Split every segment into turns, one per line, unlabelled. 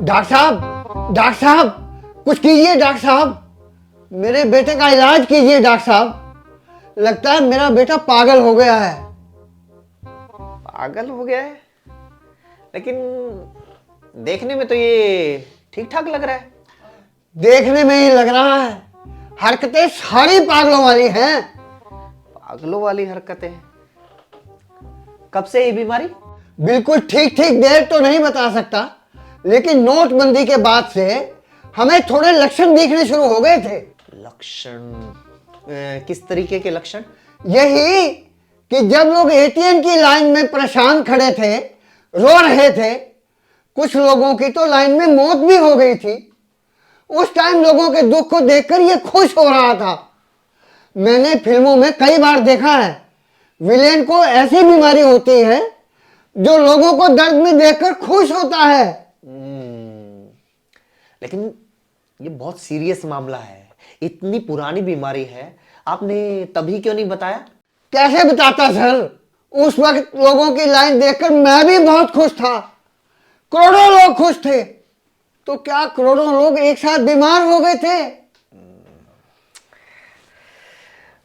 Doctor साहब कुछ कीजिए। डॉक्टर साहब मेरे बेटे का इलाज कीजिए। डॉक्टर साहब लगता है मेरा बेटा पागल हो गया है।
पागल हो गया है? लेकिन देखने में तो ये ठीक ठाक लग रहा है।
देखने में ही लग रहा है, हरकतें सारी पागलों वाली हैं।
पागलों वाली हरकतें? कब से ये बीमारी?
बिल्कुल ठीक ठीक देर तो नहीं बता सकता, लेकिन नोटबंदी के बाद से हमें थोड़े लक्षण दिखने शुरू हो गए थे।
लक्षण? किस तरीके के लक्षण?
यही कि जब लोग एटीएम की लाइन में परेशान खड़े थे, रो रहे थे, कुछ लोगों की तो लाइन में मौत भी हो गई थी, उस टाइम लोगों के दुख को देखकर ये खुश हो रहा था। मैंने फिल्मों में कई बार देखा है, विलेन को ऐसी बीमारी होती है जो लोगों को दर्द में देखकर खुश होता है।
लेकिन ये बहुत सीरियस मामला है, इतनी पुरानी बीमारी है, आपने तभी क्यों नहीं बताया?
कैसे बताता सर, उस वक्त लोगों की लाइन देखकर मैं भी बहुत खुश था। करोड़ों लोग खुश थे, तो क्या करोड़ों लोग एक साथ बीमार हो गए थे?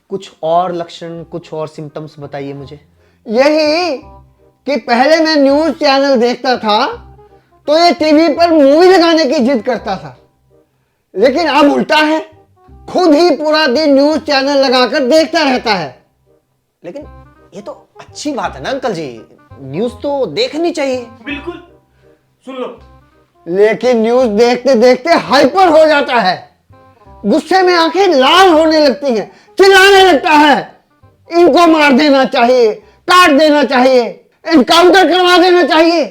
कुछ और लक्षण, कुछ और सिम्टम्स बताइए मुझे।
यही कि पहले मैं न्यूज चैनल देखता था तो ये टीवी पर मूवी लगाने की जिद करता था, लेकिन अब उल्टा है, खुद ही पूरा दिन न्यूज चैनल लगाकर देखता रहता है।
लेकिन ये तो अच्छी बात है ना अंकल जी, न्यूज तो देखनी चाहिए।
बिल्कुल, सुन लो।
लेकिन न्यूज देखते देखते हाइपर हो जाता है, गुस्से में आंखें लाल होने लगती हैं, चिल्लाने लगता है, इनको मार देना चाहिए, काट देना चाहिए, एनकाउंटर करवा देना चाहिए,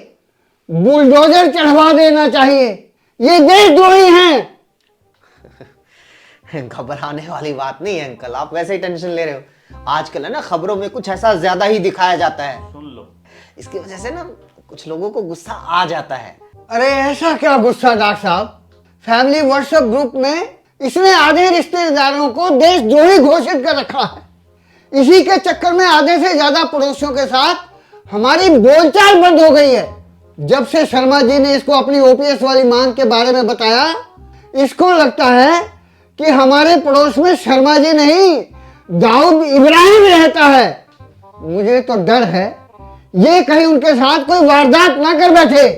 बुलडोजर चढ़वा देना चाहिए, ये देशद्रोही हैं।
घबराने वाली बात नहीं है अंकल, आप वैसे ही टेंशन ले रहे हो। आजकल है ना खबरों में कुछ ऐसा ज्यादा ही दिखाया जाता है,
सुन लो।
इसकी वजह से ना कुछ लोगों को गुस्सा आ जाता है।
अरे ऐसा क्या गुस्सा डॉक्टर साहब? फैमिली व्हाट्सएप ग्रुप में इसने आधे रिश्तेदारों को देशद्रोही घोषित कर रखा है। इसी के चक्कर में आधे से ज्यादा पड़ोसियों के साथ हमारी बोलचाल बंद हो गई है। जब से शर्मा जी ने इसको अपनी ओपीएस वाली मांग के बारे में बताया, इसको लगता है कि हमारे पड़ोस में शर्मा जी नहीं, दाऊद इब्राहिम रहता है। मुझे तो डर है ये कहीं उनके साथ कोई वारदात ना कर बैठे।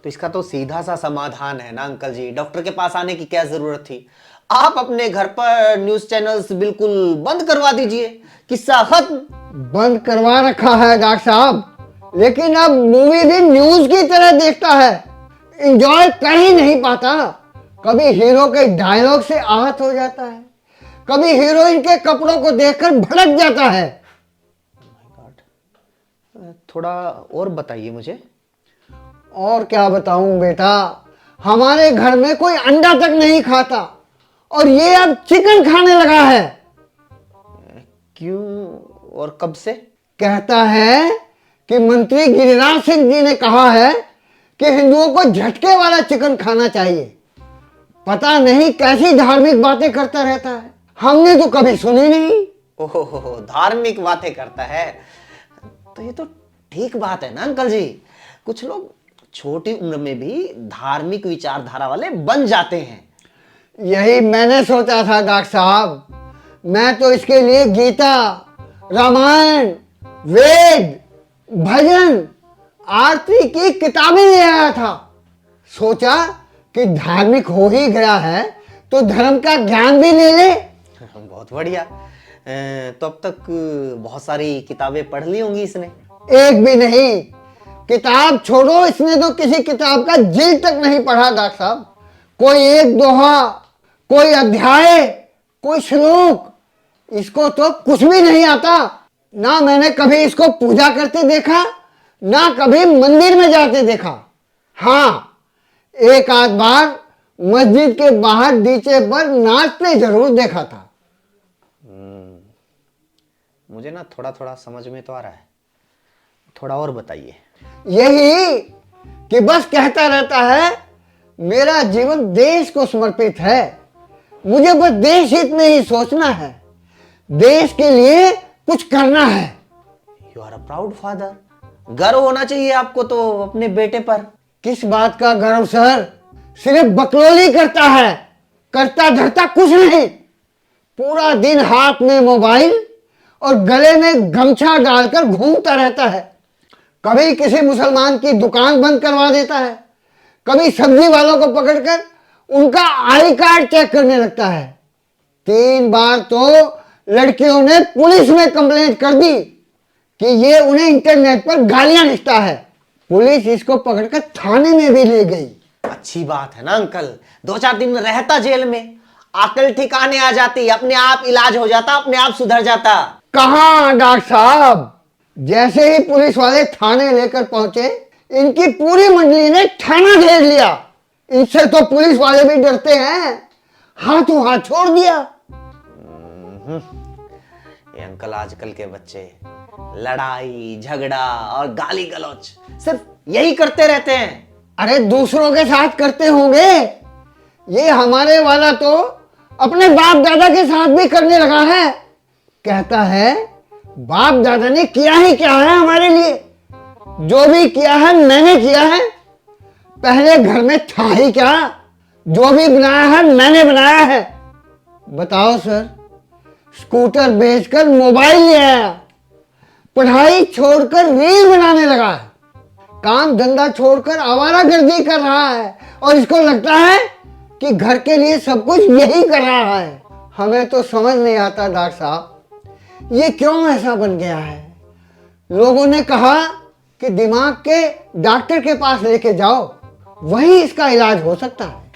तो इसका तो सीधा सा समाधान है ना अंकल जी, डॉक्टर के पास आने की क्या जरूरत थी? आप अपने घर पर न्यूज चैनल्स बिल्कुल बंद करवा दीजिए, किस्सा खत्म।
बंद करवा रखा है डॉक्टर साहब, लेकिन अब मूवी भी न्यूज की तरह देखता है, एंजॉय कर ही नहीं पाता। कभी हीरो के डायलॉग से आहत हो जाता है, कभी हीरोइन के कपड़ों को देखकर भड़क जाता है।
थोड़ा और बताइए मुझे।
और क्या बताऊं बेटा, हमारे घर में कोई अंडा तक नहीं खाता और ये अब चिकन खाने लगा है।
क्यों और कब से?
कहता है कि मंत्री गिरिराज सिंह जी ने कहा है कि हिंदुओं को झटके वाला चिकन खाना चाहिए। पता नहीं कैसी धार्मिक बातें करता रहता है, हमने तो कभी सुनी नहीं।
ओहो, धार्मिक बातें करता है, तो ये तो ठीक बात है ना अंकल जी। कुछ लोग छोटी उम्र में भी धार्मिक विचारधारा वाले बन जाते हैं।
यही मैंने सोचा था डॉक्टर साहब। मैं तो इसके लिए गीता, रामायण, वेद, भजन, आरती की किताबें ले आया था। सोचा कि धार्मिक हो ही गया है तो धर्म का ज्ञान भी ले ले।
बहुत बढ़िया। तो अब तक बहुत सारी किताबें पढ़ ली होंगी इसने।
एक भी नहीं, किताब छोड़ो, इसने तो किसी किताब का जिल तक नहीं पढ़ा डॉक्टर साहब। कोई एक दोहा, कोई अध्याय, कोई श्लोक, इसको तो कुछ भी नहीं आता। ना मैंने कभी इसको पूजा करते देखा, ना कभी मंदिर में जाते देखा। हाँ, एक आध बार मस्जिद के बाहर डीजे पर नाचते जरूर देखा था।
मुझे ना थोड़ा थोड़ा समझ में तो आ रहा है, थोड़ा और बताइए।
यही कि बस कहता रहता है मेरा जीवन देश को समर्पित है, मुझे बस देश हित में ही सोचना है, देश के लिए कुछ करना है।
You are a proud father. गर्व होना चाहिए आपको तो अपने बेटे पर।
किस बात का गर्व सर? सिर्फ बकलोली करता है, करता धरता कुछ नहीं। पूरा दिन हाथ में मोबाइल और गले में गमछा डालकर घूमता रहता है। कभी किसी मुसलमान की दुकान बंद करवा देता है, कभी सब्जी वालों को पकड़कर उनका आई कार्ड चेक करने लगता है। 3 बार तो लड़कियों ने पुलिस में कंप्लेंट कर दी कि ये उन्हें इंटरनेट पर गालियां लिखता है। पुलिस इसको पकड़कर थाने में भी ले गई।
अच्छी बात है ना अंकल, 2-4 दिन रहता जेल में, अकल ठिकाने आ जाती, अपने आप इलाज हो जाता, अपने आप सुधर जाता।
कहाँ डॉक्टर साहब, जैसे ही पुलिस वाले थाने लेकर पहुंचे, इनकी पूरी मंडली ने थाना घेर लिया। इनसे तो पुलिस वाले भी डरते हैं, हाथों हाथ छोड़ दिया।
ये अंकल आजकल के बच्चे लड़ाई झगड़ा और गाली गलौज सिर्फ यही करते रहते हैं।
अरे दूसरों के साथ करते होंगे, ये हमारे वाला तो अपने बाप दादा के साथ भी करने लगा है। कहता है बाप दादा ने किया ही क्या है हमारे लिए, जो भी किया है मैंने किया है। पहले घर में था ही क्या, जो भी बनाया है मैंने बनाया है। बताओ सर, स्कूटर बेचकर मोबाइल ले आया, पढ़ाई छोड़कर रील बनाने लगा है, काम धंधा छोड़कर आवारागर्दी कर रहा है, और इसको लगता है कि घर के लिए सब कुछ यही कर रहा है। हमें तो समझ नहीं आता डॉक्टर साहब, ये क्यों ऐसा बन गया है। लोगों ने कहा कि दिमाग के डॉक्टर के पास लेके जाओ, वही इसका इलाज हो सकता है।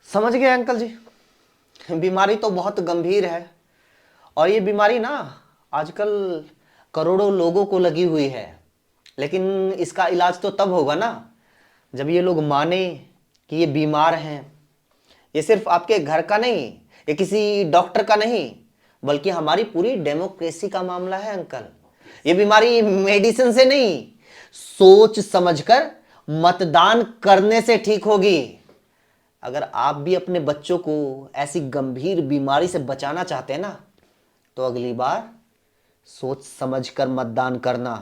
समझ गए अंकल जी, बीमारी तो बहुत गंभीर है, और ये बीमारी ना आजकल करोड़ों लोगों को लगी हुई है। लेकिन इसका इलाज तो तब होगा ना जब ये लोग माने कि ये बीमार हैं। ये सिर्फ आपके घर का नहीं, ये किसी डॉक्टर का नहीं, बल्कि हमारी पूरी डेमोक्रेसी का मामला है अंकल। ये बीमारी मेडिसिन से नहीं, सोच समझकर मतदान करने से ठीक होगी। अगर आप भी अपने बच्चों को ऐसी गंभीर बीमारी से बचाना चाहते हैं ना, तो अगली बार सोच समझकर मतदान करना।